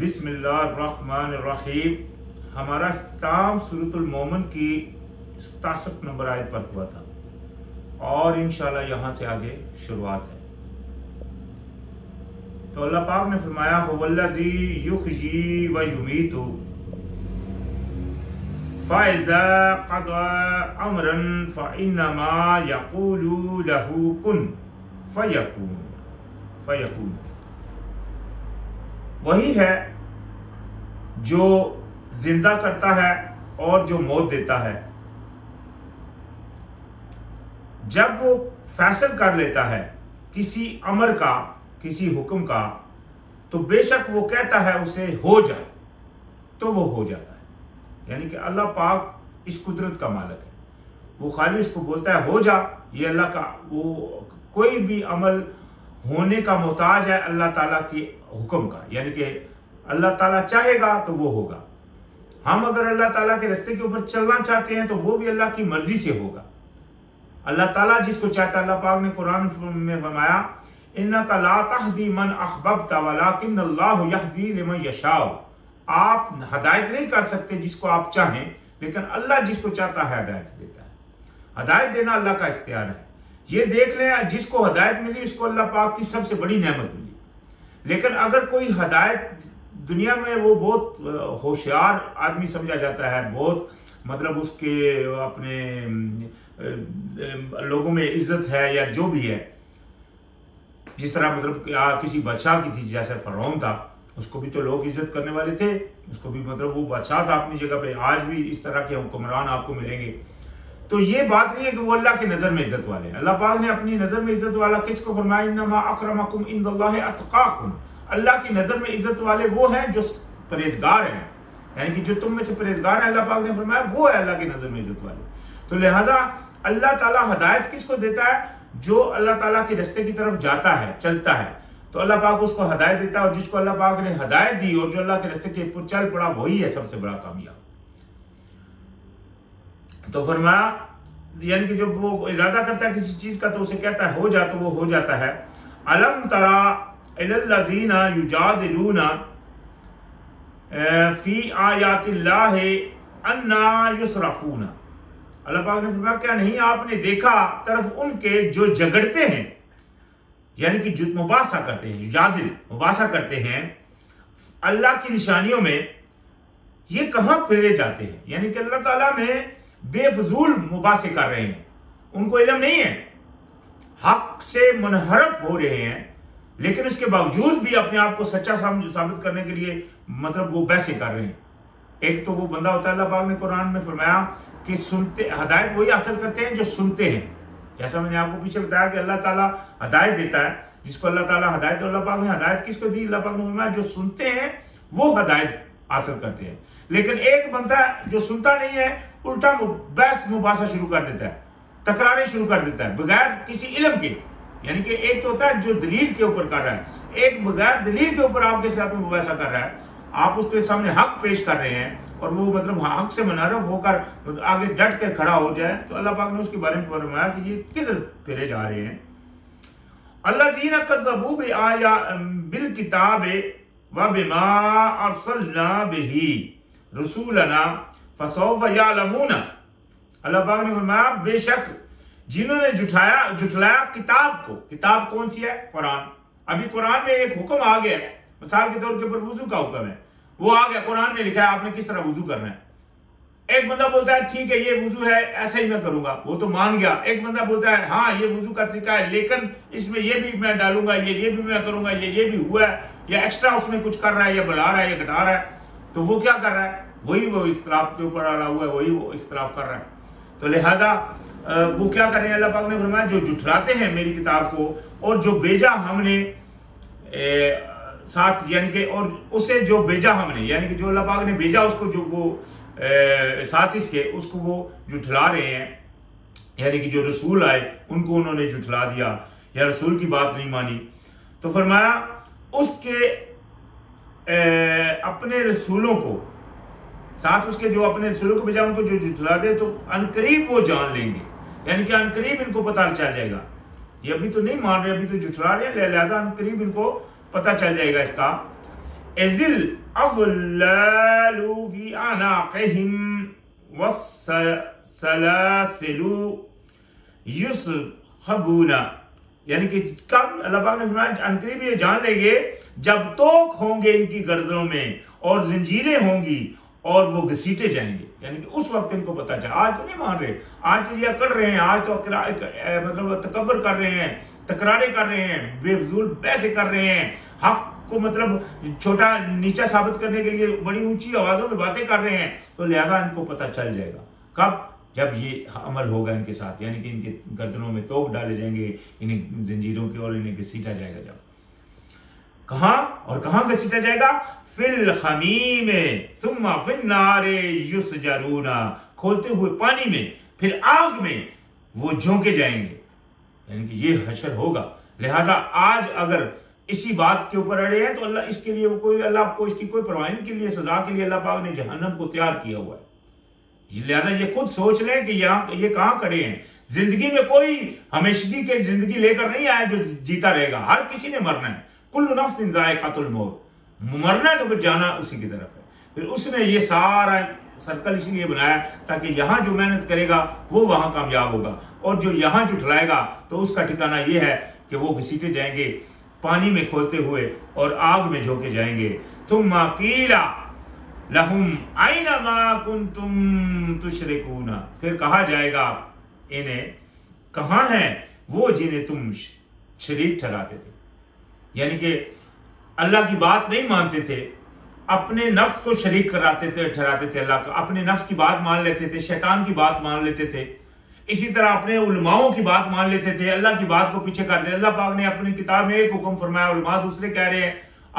بسم اللہ الرحمن الرحیم۔ ہمارا اختتام سورۃ المومن کی 67 نمبر آیت پر ہوا تھا اور انشاءاللہ یہاں سے آگے شروعات ہے۔ تو اللہ پاک نے فرمایا هو الذی یحیی و یمیت فاذا قضى امرا فانما یقول له کن فیکون۔ وہی ہے جو زندہ کرتا ہے اور جو موت دیتا ہے۔ جب وہ فیصل کر لیتا ہے کسی امر کا، کسی حکم کا، تو بے شک وہ کہتا ہے اسے ہو جا تو وہ ہو جاتا ہے۔ یعنی کہ اللہ پاک اس قدرت کا مالک ہے، وہ خالی اس کو بولتا ہے ہو جا۔ یہ اللہ کا، وہ کوئی بھی عمل ہونے کا محتاج ہے اللہ تعالیٰ کے حکم کا، یعنی کہ اللہ تعالیٰ چاہے گا تو وہ ہوگا۔ ہم اگر اللہ تعالیٰ کے راستے کے اوپر چلنا چاہتے ہیں تو وہ بھی اللہ کی مرضی سے ہوگا۔ اللہ تعالیٰ جس کو چاہتا ہے، اللہ پاک نے قرآن میں فرمایا اِنَّكَ لَا تَهْدِي مَنْ أَحْبَبْتَ وَلَكِنَّ اللَّهُ يَهْدِي لِمَنْ يَشَاءُ۔ آپ ہدایت نہیں کر سکتے جس کو آپ چاہیں، لیکن اللہ جس کو چاہتا ہے ہدایت دیتا ہے۔ ہدایت دینا اللہ کا اختیار ہے۔ یہ دیکھ لیں، جس کو ہدایت ملی اس کو اللہ پاک کی سب سے بڑی نعمت ملی۔ لیکن اگر کوئی ہدایت دنیا میں، وہ بہت ہوشیار آدمی سمجھا جاتا ہے، بہت مطلب اس کے اپنے لوگوں میں عزت ہے یا جو بھی ہے، جس طرح مطلب کسی بادشاہ کی تھی، جیسے فرعون تھا، اس کو بھی تو لوگ عزت کرنے والے تھے، اس کو بھی مطلب وہ بادشاہ تھا اپنی جگہ پہ۔ آج بھی اس طرح کے حکمران آپ کو ملیں گے۔ تو یہ بات نہیں ہے کہ وہ اللہ کی نظر میں عزت والے ہیں۔ اللہ پاک نے اپنی نظر میں عزت والا کس کو فرمایا؟ انما اکرمکم عند اللہ اتقاکم۔ اللہ کی نظر میں عزت والے وہ ہیں جو پرہیزگار ہیں، یعنی کہ جو تم میں سے پرہیزگار ہیں، اللہ پاک نے فرمایا وہ ہے اللہ کی نظر میں عزت والے۔ تو لہذا اللہ تعالیٰ ہدایت کس کو دیتا ہے؟ جو اللہ تعالیٰ کے راستے کی طرف جاتا ہے، چلتا ہے، تو اللہ پاک اس کو ہدایت دیتا ہے، اور جس کو اللہ پاک نے ہدایت دی اور جو اللہ کے راستے کے اوپر چل پڑا، وہی ہے سب سے بڑا کامیاب۔ تو فرمایا یعنی کہ جب وہ ارادہ کرتا ہے کسی چیز کا تو اسے کہتا ہے ہو جا تو وہ ہو جاتا ہے۔ الم ترى الى الذين يجادلون في آیات اللہ انا یصرفون۔ اللہ پاک نے فرمایا کیا نہیں آپ نے دیکھا طرف ان کے جو جھگڑتے ہیں، یعنی کہ جو مباحثہ کرتے ہیں، یجادل مباحثہ کرتے ہیں اللہ کی نشانیوں میں، یہ کہاں پھیرے جاتے ہیں؟ یعنی کہ اللہ تعالیٰ میں بے فضول مباحثے کر رہے ہیں، ان کو علم نہیں ہے، حق سے منحرف ہو رہے ہیں، لیکن اس کے باوجود بھی اپنے آپ کو سچا ثابت کرنے کے لیے مطلب وہ بحثیں کر رہے ہیں۔ ایک تو وہ بندہ ہوتا ہے، اللہ پاک نے قرآن میں فرمایا کہ سنتے، ہدایت وہی حاصل کرتے ہیں جو سنتے ہیں۔ جیسا میں نے آپ کو پیچھے بتایا کہ اللہ تعالیٰ ہدایت دیتا ہے جس کو اللہ تعالیٰ ہدایت، اور اللہ پاک نے ہدایت کس کو دی؟ اللہ پاک نے فرمایا جو سنتے ہیں وہ ہدایت حاصل کرتے ہیں۔ لیکن ایک بندہ جو سنتا نہیں ہے، الٹا بحث مباحثہ شروع کر دیتا ہے، تکراریں شروع کر دیتا ہے بغیر کسی علم کے۔ یعنی کہ ایک تو ہوتا ہے جو دلیل کے اوپر کر رہا ہے، ایک بغیر دلیل کے اوپر آپ کے ساتھ میں مباحثہ کر رہا ہے، آپ اس کے سامنے حق پیش کر رہے ہیں اور وہ مطلب حق سے منحرف ہو کر آگے ڈٹ کر کھڑا ہو جائے، تو اللہ پاک نے اس کے بارے میں فرمایا کہ یہ کدھر پھیرے جا رہے ہیں۔ الذین کذبوا بالکتاب وبما ارسلنا بہ رسولنا فسوف یعلمون۔ اللہ پاک نے فرمایا بے شک جنہوں نے جھٹلایا کتاب کو۔ کتاب کون سی ہے؟ قرآن۔ ابھی قرآن میں ایک حکم آ گیا ہے، مثال کے طور کے اوپر وضو کا حکم ہے، وہ آ گیا، قرآن میں لکھا ہے آپ نے کس طرح وضو کرنا ہے۔ ایک بندہ بولتا ہے ٹھیک ہے یہ وضو ہے، ایسا ہی میں کروں گا، وہ تو مان گیا۔ ایک بندہ بولتا ہے ہاں یہ وضو کا طریقہ ہے، لیکن اس میں یہ بھی میں ڈالوں گا، یہ بھی میں کروں گا، یہ بھی ہوا ہے، یا ایکسٹرا اس میں کچھ کر رہا ہے، یا بڑھا رہا ہے یا گھٹا رہا ہے، تو وہ کیا کر رہا ہے؟ وہی وہ اختلاف کے اوپر آ رہا ہوا ہے، وہی وہ اختلاف کر رہا ہے۔ تو لہٰذا وہ کیا کر رہے ہیں؟ اللہ پاک نے فرمایا جو جھٹلاتے ہیں میری کتاب کو، اور جو بھیجا ہم نے ساتھ، یعنی کہ اور اسے جو بھیجا ہم نے، یعنی کہ جو اللہ پاک نے بھیجا اس کو، جو وہ ساتھ اس کے، اس کو وہ جھٹلا رہے ہیں، یعنی کہ جو رسول آئے ان کو انہوں نے جھٹلا دیا یا رسول کی بات نہیں مانی۔ تو فرمایا اس کے اپنے رسولوں کو، ساتھ اس کے جو اپنے رسولوں کو بھیجا ان کو جو جھٹلا دے، تو عنقریب وہ جان لیں گے، یعنی کہ عنقریب ان کو پتہ چل جائے گا۔ یہ ابھی تو نہیں مان رہے، ابھی تو جھٹلا رہے ہیں، لہذا عنقریب ان کو پتہ چل جائے گا اس کا ازل اغلال فی اعناقہم والسلاسل یسحبون، یعنی کہ کب اللہ پاک نے فرمایا عنقریب یہ جان لیں گے جب توق ہوں گے ان کی گردنوں میں اور زنجیریں ہوں گی اور وہ گھسیٹے جائیں گے، یعنی کہ اس وقت ان کو پتہ چلا۔ آج تو نہیں مان رہے، آج تو یہ کر رہے ہیں، آج تو مطلب تکبر کر رہے ہیں، تکراریں کر رہے ہیں، بے فضول بحثیں کر رہے ہیں، حق کو مطلب چھوٹا نیچا ثابت کرنے کے لیے بڑی اونچی آوازوں میں باتیں کر رہے ہیں، تو لہذا ان کو پتہ چل جائے گا کب؟ جب یہ عمل ہوگا ان کے ساتھ، یعنی کہ ان کے گردنوں میں توق ڈالے جائیں گے، انہیں زنجیروں کی، اور انہیں گھسیٹا جائے گا۔ جب کہاں اور کہاں گھسیٹا جائے گا؟ فی الحمیم ثم فی النار یسجرون، کھولتے ہوئے پانی میں، پھر آگ میں وہ جھونکے جائیں گے، یعنی کہ یہ حشر ہوگا۔ لہذا آج اگر اسی بات کے اوپر اڑے ہیں تو اللہ اس کے لیے کوئی، اللہ کو اس کی کوئی پرواہ نہیں، کے لیے سزا کے لیے اللہ پاک نے جہنم کو تیار کیا ہوا ہے۔ لہذا یہ خود سوچ لیں کہ یہ کہاں کھڑے ہیں۔ زندگی میں کوئی ہمیشگی کے زندگی لے کر نہیں آیا جو جیتا رہے گا، ہر کسی نے مرنا ہے۔ کل نفس ذائقۃ الموت، مرنا ہے تو پھر جانا اسی کی طرف ہے۔ پھر اس نے یہ سارا سرکل اسی لیے بنایا تاکہ یہاں جو محنت کرے گا وہ وہاں کامیاب ہوگا، اور جو یہاں جھٹلائے گا تو اس کا ٹھکانہ یہ ہے کہ وہ گھسیٹے جائیں گے پانی میں کھولتے ہوئے اور آگ میں جھونکے جائیں گے۔ ثم قیل لہم این ما کنتم تشرکون، پھر کہا جائے گا انہیں کہاں ہیں وہ جنہیں تم شریک ٹھہراتے تھے، یعنی کہ اللہ کی بات نہیں مانتے تھے، اپنے نفس کو شریک ٹھہراتے تھے اللہ کا، اپنے نفس کی بات مان لیتے تھے، شیطان کی بات مان لیتے تھے، اسی طرح اپنے علماؤں کی بات مان لیتے تھے، اللہ کی بات کو پیچھے کر دیتے۔ اللہ پاک نے اپنی کتاب میں ایک حکم فرمایا، علماء دوسرے کہہ رہے ہیں۔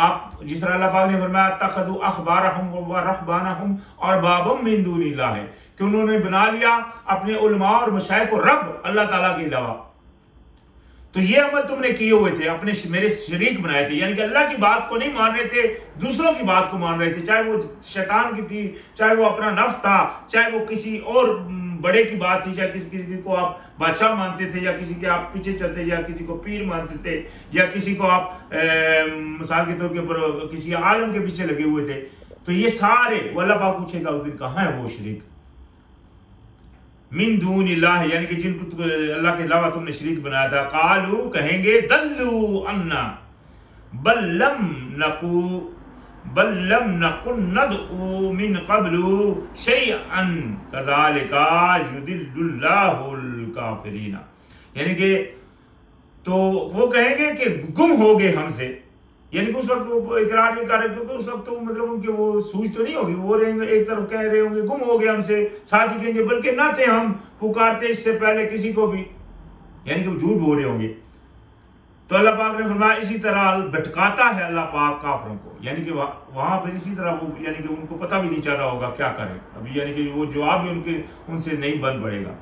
آپ جس طرح اللہ پاک نے فرمایا اتخذوا احبارهم ورهبانهم اربابا من دون اللہ، کہ انہوں نے بنا لیا اپنے علماء اور مشائخ کو رب اللہ تعالیٰ کے علاوہ۔ تو یہ عمل تم نے کیے ہوئے تھے، اپنے میرے شریک بنائے تھے، یعنی کہ اللہ کی بات کو نہیں مان رہے تھے، دوسروں کی بات کو مان رہے تھے، چاہے وہ شیطان کی تھی، چاہے وہ اپنا نفس تھا، چاہے وہ کسی اور بڑے کی بات تھی، چاہے کسی کو آپ بادشاہ مانتے تھے، یا کسی کے آپ پیچھے چلتے، یا کسی کو پیر مانتے تھے، یا کسی کو آپ مثال کے طور کے اوپر کسی عالم کے پیچھے لگے ہوئے تھے، تو یہ سارے وہ اللہ پاک پوچھے گا اس دن کہاں ہے وہ شریک من دون اللہ، یعنی کہ جن کو اللہ کے علاوہ تم نے شریک بنایا تھا۔ قالوا کہیں گے دلوا عنا بل لم نکن ندعو من قبل شیئا کذالک یضل اللہ الکافرین، یعنی کہ تو وہ کہیں گے کہ گم ہو گئے ہم سے، یعنی کہ اس وقت وہ اقرار نہیں کر رہے، کیونکہ اس وقت تو مطلب ان کے وہ سوچ تو نہیں ہوگی، وہ رہیں گے ایک طرف کہہ رہے ہوں گے گم ہو گئے ہم سے، ساتھ ہی کہیں گے بلکہ نہ تھے ہم پکارتے اس سے پہلے کسی کو بھی، یعنی کہ وہ جھوٹ بول رہے ہوں گے۔ تو اللہ پاک نے فرمایا اسی طرح بھٹکاتا ہے اللہ پاک کافروں کو، یعنی کہ وہاں پھر اسی طرح وہ، یعنی کہ ان کو پتہ بھی نہیں چل رہا ہوگا کیا کریں ابھی، یعنی کہ وہ جواب بھی ان سے نہیں بن پڑے گا۔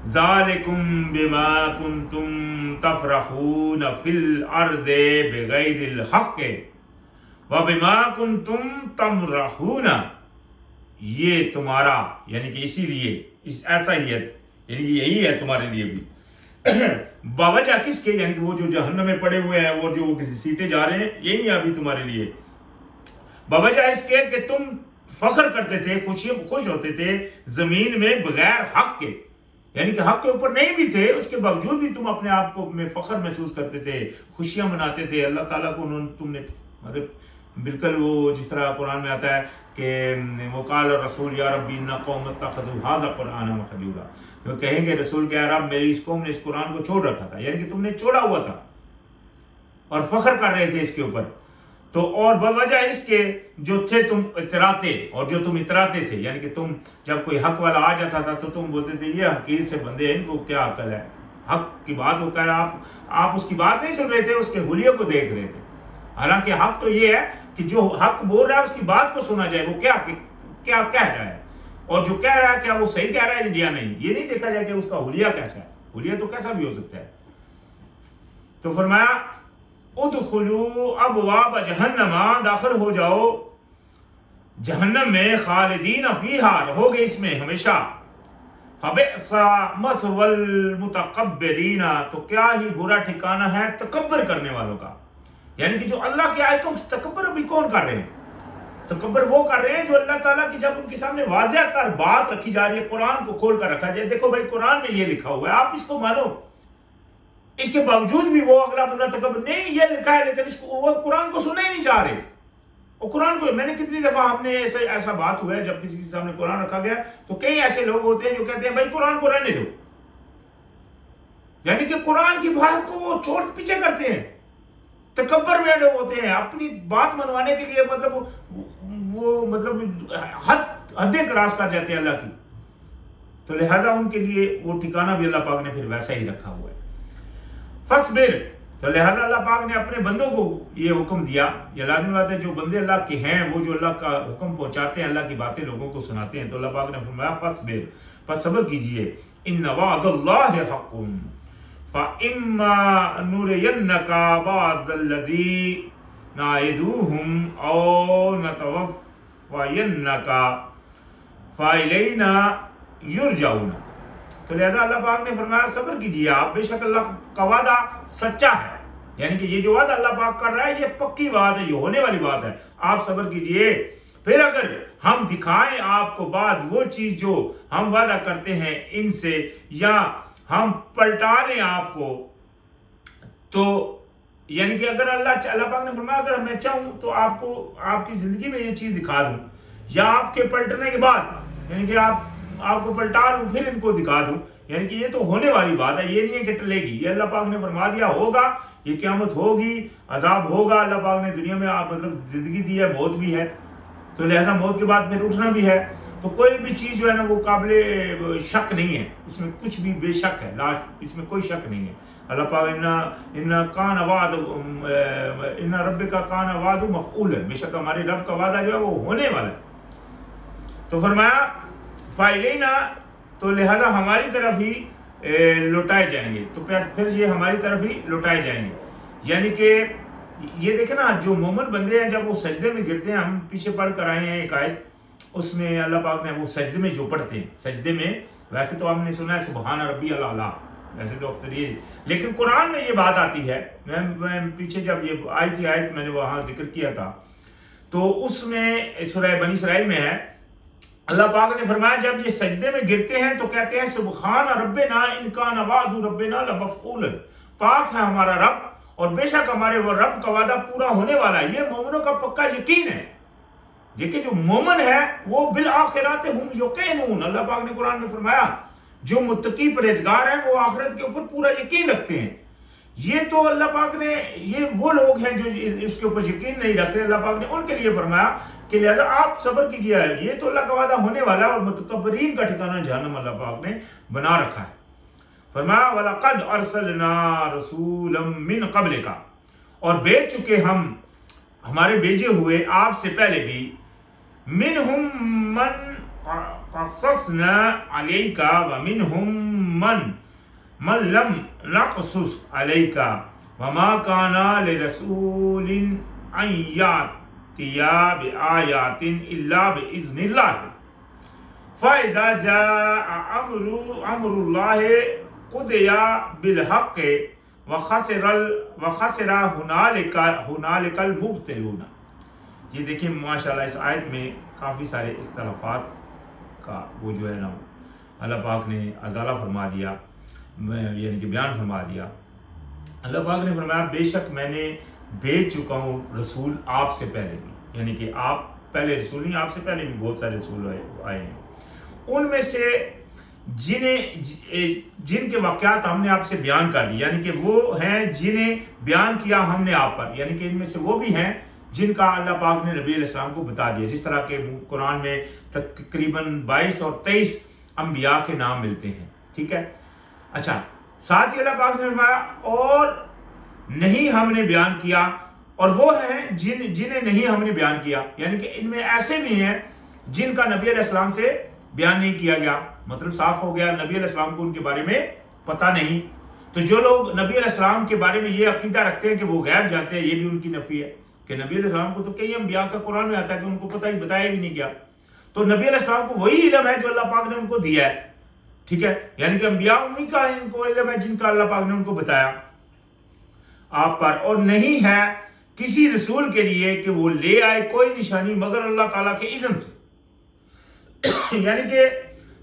ذالکم بما کنتم تفرحون فی الارض بغیر الحق وبما کنتم تمرحون، یہ تمہارا، یعنی کہ اسی لیے ایسا ہی ہے، یعنی یہی ہے تمہارے لیے بھی باوجہ کس کے، یعنی کہ وہ جو جہنم میں پڑے ہوئے ہیں، وہ جو سیٹے جا رہے ہیں، یہی ہے ابھی تمہارے لیے، باوجہ اس کے کہ تم فخر کرتے تھے، خوش ہوتے تھے زمین میں بغیر حق کے، یعنی کہ حق کے اوپر نہیں بھی تھے، اس کے باوجود بھی تم اپنے آپ کو میں فخر محسوس کرتے تھے، خوشیاں مناتے تھے، اللہ تعالیٰ کو تم نے مطلب بالکل وہ جس طرح قرآن میں آتا ہے کہ وہ قال رسول یا ربی ان قوم اتخذوا ھذا قرآن مہجورا، وہ کہیں گے رسول کہ رب میری اس قوم نے اس قرآن کو چھوڑ رکھا تھا، یعنی کہ تم نے چھوڑا ہوا تھا اور فخر کر رہے تھے اس کے اوپر، تو اور بوجہ اس کے جو تھے تم اتراتے، اور جو تم اتراتے تھے، یعنی کہ تم جب کوئی حق والا آ جاتا تھا تو تم بولتے تھے یہ حقیر سے بندے ہیں، ان کو کیا عقل ہے، حق کی بات وہ کہہ رہا، آپ اس کی بات نہیں سن رہے تھے، اس کے حلیے کو دیکھ رہے تھے، حالانکہ حق تو یہ ہے کہ جو حق بول رہا ہے اس کی بات کو سنا جائے، وہ کیا کہہ رہا ہے، اور جو کہہ رہا ہے کیا وہ صحیح کہہ رہا ہے یا نہیں، یہ نہیں دیکھا جائے کہ اس کا حلیہ کیسا ہے، حلیہ تو کیسا بھی ہو سکتا ہے۔ تو فرمایا ادخلوا ابواب جہنم، داخل ہو جاؤ جہنم میں، خالدین فیہا، رہو گے اس میں ہمیشہ، فبئس مثوى المتکبرین، تو کیا ہی برا ٹھکانہ ہے تکبر کرنے والوں کا، یعنی کہ جو اللہ کی آیتوں سے تکبر بھی کون کر رہے ہیں؟ تکبر وہ کر رہے ہیں جو اللہ تعالیٰ کی جب ان کے سامنے واضح تر بات رکھی جا رہی ہے، قرآن کو کھول کر رکھا جائے، دیکھو بھائی قرآن میں یہ لکھا ہوا ہے، آپ اس کو مانو، اس کے باوجود بھی وہ اگلا بندہ تکبر نہیں یہ لکھا ہے لیکن اس کو وہ قرآن کو سننے ہی نہیں چاہ رہے۔ اور قرآن کو میں نے کتنی دفعہ ہم نے ایسا بات ہوا ہے جب کسی کے سامنے قرآن رکھا گیا تو کئی ایسے لوگ ہوتے ہیں جو کہتے ہیں بھائی قرآن کو رہنے دو، یعنی کہ قرآن کی بات کو وہ چھوڑ پیچھے کرتے ہیں، تکبر میں اڑے ہوتے ہیں اپنی بات منوانے کے لیے، مطلب حدیں کراس کر جاتے ہیں اللہ کی، تو لہذا ان کے لیے وہ ٹھکانہ بھی اللہ پاک نے پھر ویسا ہی رکھا ہوا ہے۔ فصبر، تو لہذا اللہ پاک نے اپنے بندوں کو یہ حکم دیا، یہ لازمی بات ہے جو بندے اللہ کے ہیں وہ جو اللہ کا حکم پہنچاتے ہیں، اللہ کی باتیں لوگوں کو سناتے ہیں، تو اللہ پاک نے فرمایا فصبر، پس صبر کیجئے، ان وعد اللہ حق فَإِمَّا نُرِيَنَّكَ بَعْضَ الَّذِي نَعِدُهُمْ أَوْ نَتَوَفَّيَنَّكَ فَإِلَيْنَا يُرْجَعُونَ۔ تو لہذا اللہ پاک نے فرمایا صبر کیجئے آپ، بے شک اللہ کا وعدہ سچا ہے، یعنی کہ یہ جو وعدہ اللہ پاک کر رہا ہے یہ پکی بات ہے، یہ ہونے والی بات ہے، آپ صبر کیجئے، پھر اگر ہم دکھائیں آپ کو بعد وہ چیز جو ہم وعدہ کرتے ہیں ان سے، یا ہم پلٹا لیں آپ کو، تو یعنی کہ اگر اللہ پاک نے فرمایا اگر میں چاہوں تو آپ کو آپ کی زندگی میں یہ چیز دکھا دوں، یا آپ کے پلٹنے کے بعد یعنی کہ آپ کو پلٹا لوں پھر ان کو دکھا دوں، یعنی کہ یہ تو ہونے والی بات ہے، یہ نہیں ہے کہ ٹلے گی، یہ اللہ پاک نے فرما دیا ہوگا، یہ قیامت ہوگی، عذاب ہوگا، اللہ پاک نے دنیا میں مطلب زندگی دی ہے، موت بھی ہے، تو لہذا موت کے بعد پھر اٹھنا بھی ہے، تو کوئی بھی چیز جو ہے نا وہ قابل شک نہیں ہے، اس میں کچھ بھی بے شک ہے، اس میں کوئی شک نہیں ہے۔ اللہ پاک ان ربک کان وعدہ مفعولا، بے شک ہمارے رب کا وعدہ جو ہے وہ ہونے والا ہے۔ تو فرمایا فَإِلَيْنَا، تو لہذا ہماری طرف ہی لوٹائے جائیں گے، تو پھر یہ ہماری طرف ہی لوٹائے جائیں گے، یعنی کہ یہ دیکھیں نا جو مومن بندے ہیں جب وہ سجدے میں گرتے ہیں، ہم پیچھے پڑھ کر آئے ہیں ایک آیت، اس میں اللہ پاک نے وہ سجدے میں جو پڑھتے ہیں، سجدے میں ویسے تو ہم نے سنا ہے سبحان ربی الاعلیٰ، ویسے تو اکثر یہ، لیکن قرآن میں یہ بات آتی ہے، میں پیچھے جب یہ آئی تھی آیت میں نے وہاں ذکر کیا تھا، تو اس میں سورہ بنی اسرائیل میں ہے، اللہ پاک نے فرمایا جب یہ سجدے میں گرتے ہیں تو کہتے ہیں سبحان ربنا ان کان وعد ربنا لمفعولا، پاک ہے ہمارا رب اور بے شک ہمارے وہ رب کا وعدہ پورا ہونے والا ہے۔ یہ مومنوں کا پکا یقین ہے، دیکھیں جو مومن ہے وہ بالآخرات ہم یقینون، اللہ پاک نے قرآن میں فرمایا جو متقی پرہیزگار ہیں وہ آخرت کے اوپر پورا یقین رکھتے ہیں۔ یہ تو اللہ پاک نے، یہ وہ لوگ ہیں جو اس کے اوپر یقین نہیں رکھتے، اللہ پاک نے ان کے لیے فرمایا کہ لہذا آپ صبر کیجئے، یہ تو اللہ کا وعدہ ہونے والا ہے، اور متکبرین کا ٹھکانہ جہنم اللہ پاک نے بنا رکھا ہے۔ فرمایا وَلَقَدْ أَرْسَلْنَا رَسُولًا مِّن قَبْلِكَ، اور بھیج چکے ہم ہمارے بھیجے ہوئے آپ سے پہلے بھی، مِنْهُمْ مَنْ قَصَّصْنَا عَلَيْكَ وَمِنْهُمْ مَنْ لَمْ نَقْصُصْ عَلَيْكَ وَمَا كَانَ لِرَسُولٍ أَنْ يَأْتِيَ بِآيَاتٍ إِلَّا بِإِذْنِ اللَّهِ فَإِذَا جَاءَ أَمْرُ اللَّهِ قُضِيَ بِالْحَقِّ وَخَسِرَ هُنَالِكَ الْمُبْطِلُونَ۔ یہ دیکھیں ماشاءاللہ اس آیت میں کافی سارے اختلافات کا وہ جو ہے نا اللہ پاک نے ازالہ فرما دیا، یعنی کہ بیان فرما دیا۔ اللہ پاک نے فرمایا بے شک میں نے بھیج چکا ہوں رسول آپ سے پہلے بھی، یعنی کہ آپ پہلے رسول نہیں، آپ سے پہلے بھی بہت سارے رسول آئے ہیں، ان میں سے جن کے واقعات ہم نے آپ سے بیان کر دی، یعنی کہ وہ ہیں جنہیں بیان کیا ہم نے آپ پر، یعنی کہ ان میں سے وہ بھی ہیں جن کا اللہ پاک نے نبی علیہ السلام کو بتا دیا، جس طرح کہ قرآن میں تقریباً 22 اور 23 انبیاء کے نام ملتے ہیں، ٹھیک ہے۔ اچھا، ساتھ ہی اللہ پاک نے فرمایا اور نہیں ہم نے بیان کیا، اور وہ ہیں جنہیں نہیں ہم نے بیان کیا، یعنی کہ ان میں ایسے بھی ہیں جن کا نبی علیہ السلام سے بیان نہیں کیا گیا، مطلب صاف ہو گیا نبی علیہ السلام کو ان کے بارے میں پتہ نہیں۔ تو جو لوگ نبی علیہ السلام کے بارے میں یہ عقیدہ رکھتے ہیں کہ وہ غیب جانتے ہیں، یہ بھی ان کی نفی ہے کہ نبی علیہ السلام کو تو کئی انبیاء کا قرآن میں آتا ہے کہ ان کو پتہ ہی بتایا بھی نہیں گیا، تو نبی علیہ السلام کو وہی علم ہے جو اللہ پاک نے ان کو دیا ہے، ٹھیک ہے، یعنی کہ انبیاء انہی کا ان کو علم ہے جن کا اللہ پاک نے ان کو بتایا آپ پر، اور نہیں ہے کسی رسول کے لیے کہ وہ لے آئے کوئی نشانی مگر اللہ تعالیٰ کے اذن سے یعنی کہ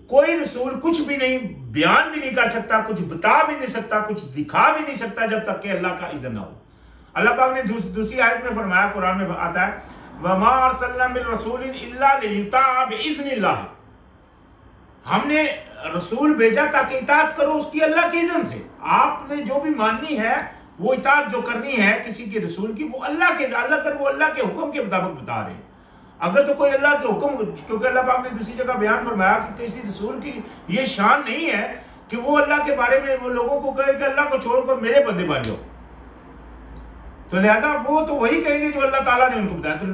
کوئی رسول کچھ بھی نہیں بیان بھی نہیں کر سکتا، کچھ بتا بھی نہیں سکتا، کچھ دکھا بھی نہیں سکتا جب تک کہ اللہ کا اذن نہ ہو۔ اللہ پاک نے دوسری آیت میں فرمایا، قرآن میں آتا ہے وَمَا أَرْسَلْنَا مِن رَسُولٍ إِلَّا لِيُطَاعَ بِإِذْنِ اللَّهِ، ہم نے رسول بھیجا تاکہ اطاعت کرو اس کی اللہ کے اذن سے۔ آپ نے جو بھی ماننی ہے، وہ اطاعت جو کرنی ہے کسی کے رسول کی، وہ اللہ کے حکم کے مطابق بتا رہے ہیں۔ اگر تو کوئی اللہ کے حکم، کیونکہ اللہ پاک نے دوسری جگہ بیان فرمایا کہ کسی رسول کی یہ شان نہیں ہے کہ وہ اللہ کے بارے میں وہ لوگوں کو کہے کہ اللہ کو چھوڑ کر میرے بندے بن جاؤ، تو لہذا وہ تو وہی کہیں گے جو اللہ تعالیٰ نے ان کو بتایا، تو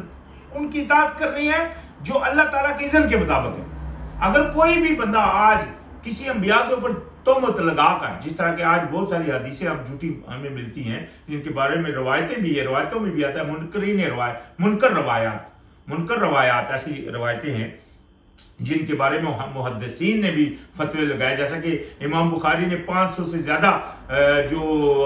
ان کی اطاعت کرنی ہے جو اللہ تعالیٰ کے اذن کے مطابق ہے۔ اگر کوئی بھی بندہ آج کسی انبیاء کے اوپر تہمت لگا کر، جس طرح کہ آج بہت ساری حدیثیں اب جھوٹی ہمیں ملتی ہیں جن کے بارے میں روایتیں بھی ہیں، روایتوں میں بھی آتا ہے منکر روایات ایسی روایتیں ہیں جن کے بارے میں محدثین نے بھی فتوے لگائے، جیسا کہ امام بخاری نے 500 سے زیادہ جو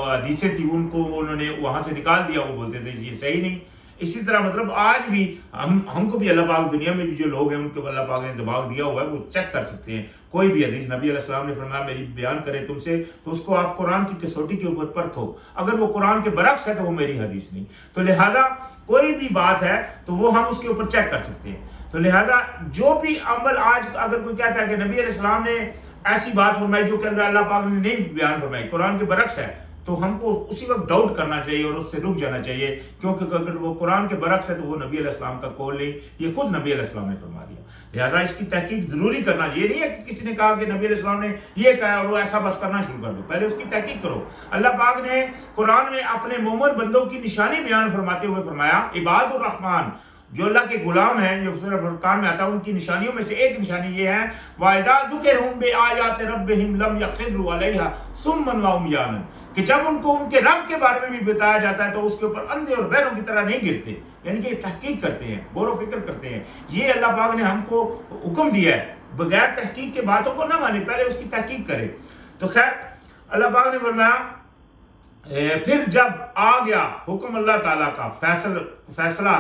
حدیثیں تھیں ان کو انہوں نے وہاں سے نکال دیا، وہ بولتے تھے یہ صحیح نہیں۔ اسی طرح مطلب آج بھی ہم کو بھی اللہ پاک، دنیا میں بھی جو لوگ ہیں ان کو اللہ پاک نے دماغ دیا ہوا ہے، وہ چیک کر سکتے ہیں کوئی بھی حدیث۔ نبی علیہ السلام نے فرمایا میری بیان کرے تم سے تو اس کو آپ قرآن کی کسوٹی کے اوپر پرکھو، اگر وہ قرآن کے برعکس ہے تو وہ میری حدیث نہیں۔ تو لہٰذا کوئی بھی بات ہے تو وہ ہم اس کے اوپر چیک کر سکتے ہیں۔ تو لہٰذا جو بھی عمل آج اگر کوئی کہتا ہے کہ نبی علیہ السلام نے ایسی بات فرمائی جو کہ اللہ پاک نے نہیں بیان فرمائی، قرآن کے برعکس ہے، تو ہم کو اسی وقت ڈاؤٹ کرنا چاہیے اور اس سے رک جانا چاہیے، کیونکہ اگر وہ قرآن کے برعکس ہے تو وہ نبی علیہ السلام کا قول نہیں، یہ خود نبی علیہ السلام نے فرما دیا۔ لہٰذا اس کی تحقیق ضروری کرنا، یہ نہیں ہے کہ کسی نے کہا کہ نبی علیہ السلام نے یہ کہا اور وہ ایسا بس کرنا شروع کر دو، پہلے اس کی تحقیق کرو۔ اللہ پاک نے قرآن میں اپنے مومن بندوں کی نشانی بیان فرماتے ہوئے فرمایا عباد الرحمن، جو اللہ کے غلام ہیں، جو سورہ فرقان میں آتا ہے، ان کی نشانیوں میں سے ایک نشانی یہ ہے وَإِذَا ذُكِرْهُمْ بِآيَاتِ رَبِّهِمْ لَمْ يَخِرُّوا عَلَيْهَا صُمًّا وَعُمْيَانًا، کہ جب ان کو ان کے رب کے بارے میں بھی بتایا جاتا ہے تو اس کے اوپر اندھے اور بہروں کی طرح نہیں گرتے، یعنی کہ تحقیق کرتے ہیں، غور و فکر کرتے ہیں۔ یہ اللہ پاک نے ہم کو حکم دیا ہے، بغیر تحقیق کے باتوں کو نہ مانے، پہلے اس کی تحقیق کرے۔ تو خیر اللہ پاک نے فرمایا پھر جب آ گیا حکم اللہ تعالیٰ کا، فیصلہ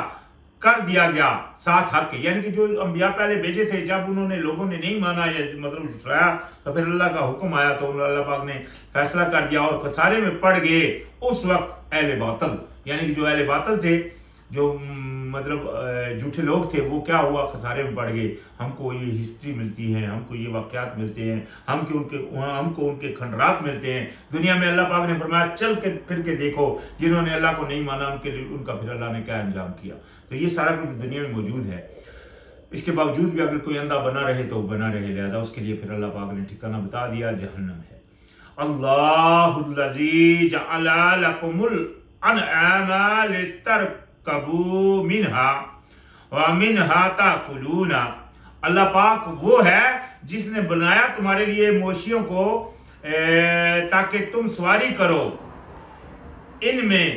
کر دیا گیا ساتھ حق کے، یعنی کہ جو انبیاء پہلے بھیجے تھے جب انہوں نے لوگوں نے نہیں مانا یا مطلب جھٹلایا تو پھر اللہ کا حکم آیا تو اللہ پاک نے فیصلہ کر دیا اور خسارے میں پڑ گئے اس وقت اہل باطل، یعنی کہ جو اہل باطل تھے، جو مطلب جھوٹے لوگ تھے، وہ کیا ہوا، خسارے میں پڑ گئے۔ ہم کو یہ ہسٹری ملتی ہے، ہم کو یہ واقعات ملتے ہیں، ہم کو ان کے کھنڈرات ملتے ہیں دنیا میں۔ اللہ پاک نے فرمایا چل کے پھر کے دیکھو جنہوں نے اللہ کو نہیں مانا ان کا پھر اللہ نے کیا انجام کیا۔ تو یہ سارا کچھ دنیا میں موجود ہے، اس کے باوجود بھی اگر کوئی اندھا بنا رہے تو بنا رہے، لہذا اس کے لیے پھر اللہ پاک نے ٹھکانہ بتا دیا، جہنم ہے۔ اللہ الذی جعل لکم الانعام لترکبوا منہا ومنہا تاکلون، اللہ پاک وہ ہے جس نے بنایا تمہارے لیے مویشیوں کو تاکہ تم سواری کرو ان میں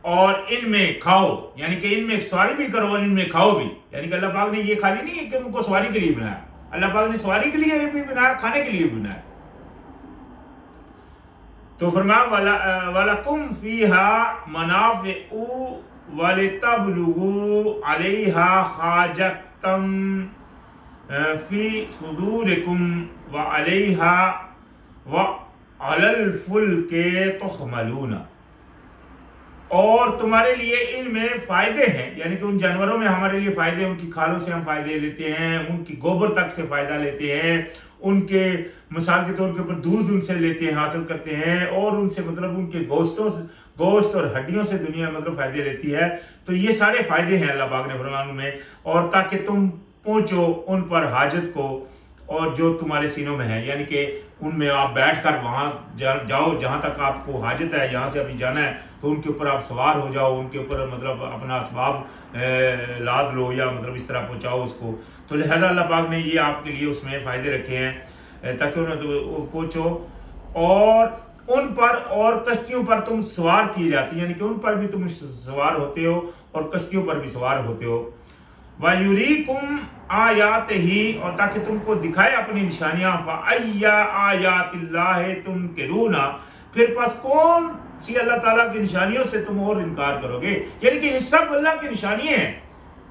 اور ان میں کھاؤ، یعنی کہ ان میں سواری بھی کرو اور ان میں کھاؤ بھی، یعنی کہ اللہ پاک نے یہ خالی نہیں ہے کہ ان کو سواری کے لیے بنایا، اللہ پاک نے سواری کے لیے بھی بنایا، کھانے کے لیے بھی بنایا۔ تو فرمایا وَلَكُمْ فِيهَا مَنَافِعُ وَلِتَبْلُغُوا عَلَيْهَا حَاجَةً فِي صُدُورِكُمْ وَعَلَيْهَا وَعَلَى الْفُلْكِ تُحْمَلُونَ، اور تمہارے لیے ان میں فائدے ہیں، یعنی کہ ان جانوروں میں ہمارے لیے فائدے ہیں، ان کی کھالوں سے ہم فائدے لیتے ہیں، ان کی گوبر تک سے فائدہ لیتے ہیں، ان کے مثال کے طور کے اوپر دودھ ان سے لیتے ہیں، حاصل کرتے ہیں، اور ان سے مطلب ان کے گوشت اور ہڈیوں سے دنیا مطلب فائدے لیتی ہے۔ تو یہ سارے فائدے ہیں اللہ پاک نے فرمایا میں، اور تاکہ تم پہنچو ان پر حاجت کو اور جو تمہارے سینوں میں ہے، یعنی کہ ان میں آپ بیٹھ کر وہاں جاؤ جہاں تک آپ کو حاجت ہے، یہاں سے ابھی جانا ہے تو ان کے اوپر آپ سوار ہو جاؤ، ان کے اوپر مطلب اپنا اسباب لاد لو یا مطلب اس طرح پہنچاؤ اس کو۔ تو لہذا اللہ پاک نے یہ آپ کے لیے اس میں فائدے رکھے ہیں تاکہ انہیں پہنچو، اور ان پر اور کشتیوں پر تم سوار کی جاتی، یعنی کہ ان پر بھی تم سوار ہوتے ہو اور کشتیوں پر بھی سوار ہوتے ہو۔ وَيُرِيكُمْ آيَاتِهِ، اور تاکہ تم کو دکھائے اپنی نشانیاں۔ فَأَيَّ آيَاتِ اللَّهِ تُنْكِرُونَ، پھر پس کون اسی اللہ تعالیٰ کی نشانیوں سے تم اور انکار کرو گے. یعنی کہ یہ سب اللہ کی نشانیاں ہیں،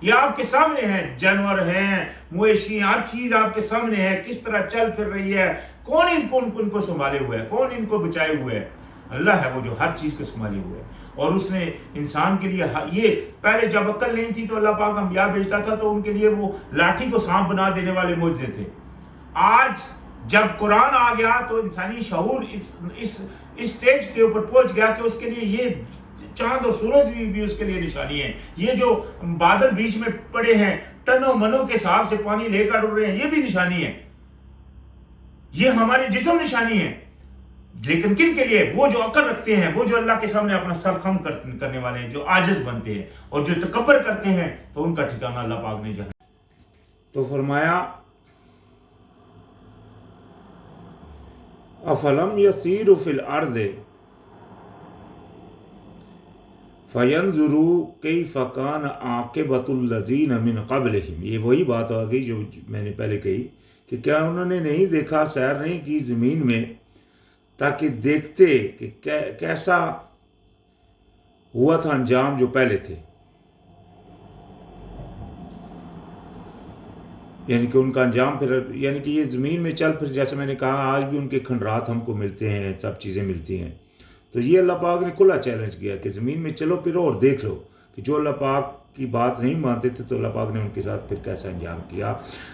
یہ آپ کے سامنے ہیں. جانور ہیں، مویشی، ہر چیز آپ کے سامنے ہے، کس طرح چل پھر رہی ہے. کون ان کو سنبھالے ہوئے ہے؟ کون ان کو بچائے ہوئے ہے؟ اللہ ہے وہ جو ہر چیز کو سنبھالے ہوئے ہے. اور اس نے انسان کے لیے یہ پہلے جب عقل نہیں تھی تو اللہ پاک انبیاء بھیجتا تھا تو ان کے لیے وہ لاٹھی کو سانپ بنا دینے والے معجزے تھے. آج جب قرآن آ گیا تو انسانی شعور اس اسٹیج کے اوپر پہنچ گیا کہ اس کے لیے یہ چاند اور سورج بھی اس کے لیے نشانی ہے. یہ جو بادل بیچ میں پڑے ہیں ٹنوں منوں کے حساب سے پانی لے کر اڑ رہے ہیں، یہ بھی نشانی ہے. یہ ہمارے جسم نشانی ہے. لیکن کن کے لیے؟ وہ جو عقل رکھتے ہیں، وہ جو اللہ کے سامنے اپنا سر خم کرنے والے ہیں، جو عاجز بنتے ہیں اور جو تکبر کرتے ہیں، تو ان کا ٹھکانہ اللہ پاک نے جہنم. تو فرمایا افلم یسیروا فی الارض فینظروا کیف کان عاقبۃ الذین من قبلہم. یہ وہی بات آ گئی جو میں نے پہلے کہی کہ کیا انہوں نے نہیں دیکھا، سیر نہیں کی زمین میں تاکہ دیکھتے کہ کیسا ہوا تھا انجام جو پہلے تھے. یعنی کہ ان کا انجام پھر، یعنی کہ یہ زمین میں چل پھر، جیسے میں نے کہا آج بھی ان کے کھنڈرات ہم کو ملتے ہیں، سب چیزیں ملتی ہیں. تو یہ اللہ پاک نے کھلا چیلنج کیا کہ زمین میں چلو پھرو اور دیکھ لو کہ جو اللہ پاک کی بات نہیں مانتے تھے تو اللہ پاک نے ان کے ساتھ پھر کیسا انجام کیا.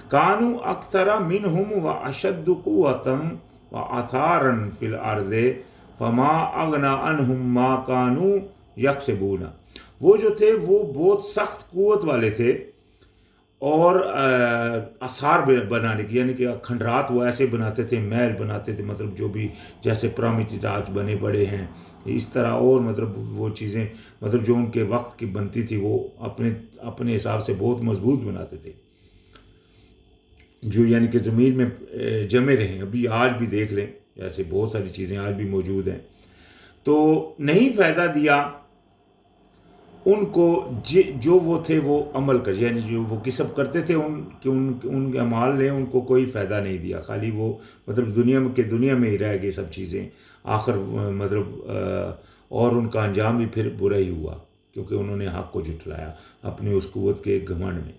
کانوا اکثر منہم واشد قوۃ وآثارا فی الارض فما اغنی عنہم ما کانوا یکسبون. وہ جو تھے وہ بہت سخت قوت والے تھے اور آثار بنانے کی، یعنی کہ کھنڈرات وہ ایسے بناتے تھے، محل بناتے تھے، مطلب جو بھی جیسے پرامتج آج بنے بڑے ہیں اس طرح، اور مطلب وہ چیزیں مطلب جو ان کے وقت کی بنتی تھی وہ اپنے حساب سے بہت مضبوط بناتے تھے، جو یعنی کہ زمین میں جمے رہیں. ابھی آج بھی دیکھ لیں ایسے بہت ساری چیزیں آج بھی موجود ہیں. تو نہیں فائدہ دیا ان کو جو وہ تھے وہ عمل کر، یعنی جو وہ کسب کرتے تھے ان کے اعمال نے ان کو کوئی فائدہ نہیں دیا. خالی وہ مطلب دنیا میں ہی رہ گئی سب چیزیں آخر مطلب اور ان کا انجام بھی پھر برا ہی ہوا کیونکہ انہوں نے حق کو جھٹلایا اپنی اس قوت کے گھمنڈ میں.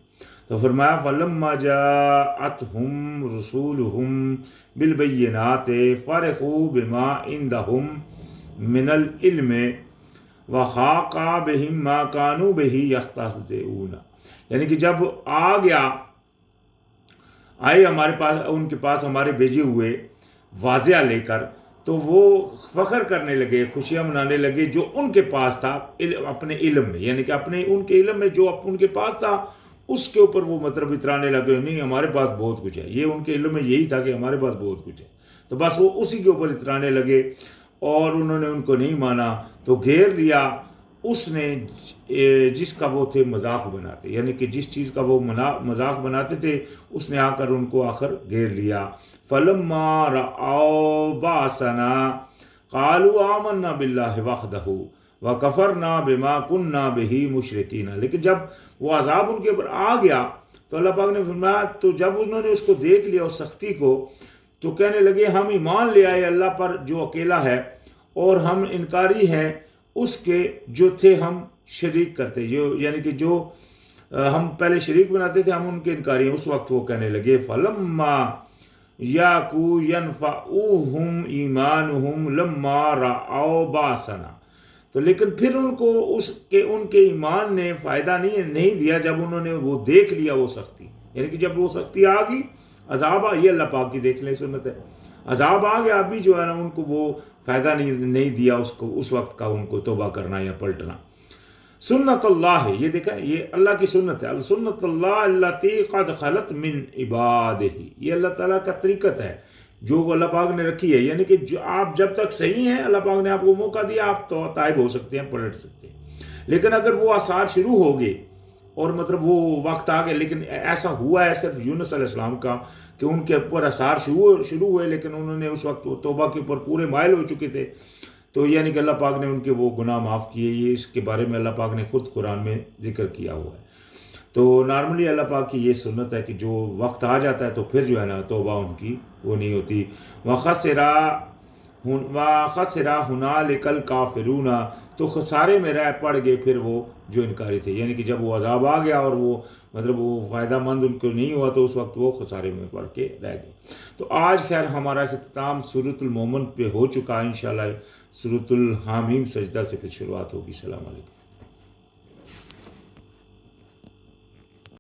تو فرمایا فلما جاءتهم رسولهم بالبینات فرحوا بما عندهم من العلم وَخَاقَ بِهِمْ مَا كَانُوا بِهِ يَسْتَهْزِئُونَ. یعنی کہ جب آئے ہمارے پاس ان کے پاس ہمارے بھیجے ہوئے واضح لے کر، تو وہ فخر کرنے لگے، خوشیاں منانے لگے جو ان کے پاس تھا اپنے علم میں، یعنی کہ ان کے علم میں جو ان کے پاس تھا اس کے اوپر وہ مطلب اترانے لگے، نہیں ہمارے پاس بہت کچھ ہے. یہ ان کے علم میں یہی تھا کہ ہمارے پاس بہت کچھ ہے، تو بس وہ اسی کے اوپر اترانے لگے اور انہوں نے ان کو نہیں مانا تو گھیر لیا اس نے جس کا وہ تھے مذاق بناتے، یعنی کہ جس چیز کا وہ مذاق بناتے تھے اس نے آ کر ان کو آخر گھیر لیا. فلما رأوا بأسنا قالوا آمنا باللہ وحدہ وکفرنا بما كنا به مشرکین. لیکن جب وہ عذاب ان کے اوپر آ گیا تو اللہ پاک نے فرمایا، تو جب انہوں نے اس کو دیکھ لیا اس سختی کو تو کہنے لگے ہم ایمان لے آئے اللہ پر جو اکیلا ہے اور ہم انکاری ہیں اس کے جو تھے ہم شریک کرتے، یعنی کہ جو ہم پہلے شریک بناتے تھے ہم ان کے انکاری ہیں. اس وقت وہ کہنے لگے فلما یاکو ینفعوہم ایمانہم لما رأوا باسنا. تو لیکن پھر ان کو ان کے ایمان نے فائدہ نہیں دیا جب انہوں نے وہ دیکھ لیا وہ سختی، یعنی کہ جب وہ سختی آ گئی عذاب یہ اللہ پاک کی دیکھ لیں سنت ہے، عذاب آ گیا ابھی جو ہے نا ان کو وہ فائدہ نہیں دیا اس وقت کا ان کو توبہ کرنا یا پلٹنا. سنت اللہ، یہ دیکھیں یہ اللہ کی سنت ہے. سنت اللہ التی قد خلت من عبادہ، یہ اللہ تعالیٰ کا طریقت ہے جو اللہ پاک نے رکھی ہے. یعنی کہ جو آپ جب تک صحیح ہیں اللہ پاک نے آپ کو موقع دیا، آپ تو تائب ہو سکتے ہیں، پلٹ سکتے ہیں. لیکن اگر وہ آثار شروع ہو گئے اور مطلب وہ وقت آ گئے، لیکن ایسا ہوا ہے صرف یونس علیہ السلام کا کہ ان کے اوپر آثار شروع ہوئے لیکن انہوں نے اس وقت توبہ کے اوپر پورے مائل ہو چکے تھے، تو یعنی کہ اللہ پاک نے ان کے وہ گناہ معاف کیے. یہ اس کے بارے میں اللہ پاک نے خود قرآن میں ذکر کیا ہوا ہے. تو نارملی اللہ پاک کی یہ سنت ہے کہ جو وقت آ جاتا ہے تو پھر جو ہے نا توبہ ان کی وہ نہیں ہوتی. وَخَسِرَ خسرا ہنالک الکافرون، تو خسارے میں رہ پڑ گئے پھر وہ جو انکاری تھے، یعنی کہ جب وہ عذاب آ گیا اور وہ مطلب وہ فائدہ مند ان کو نہیں ہوا تو اس وقت وہ خسارے میں پڑ کے رہ گئے۔ تو آج خیر ہمارا اختتام سورۃ المومن پہ ہو چکا ہے، انشاءاللہ سورۃ الحامیم سجدہ سے پھر شروعات ہوگی۔ السلام علیکم۔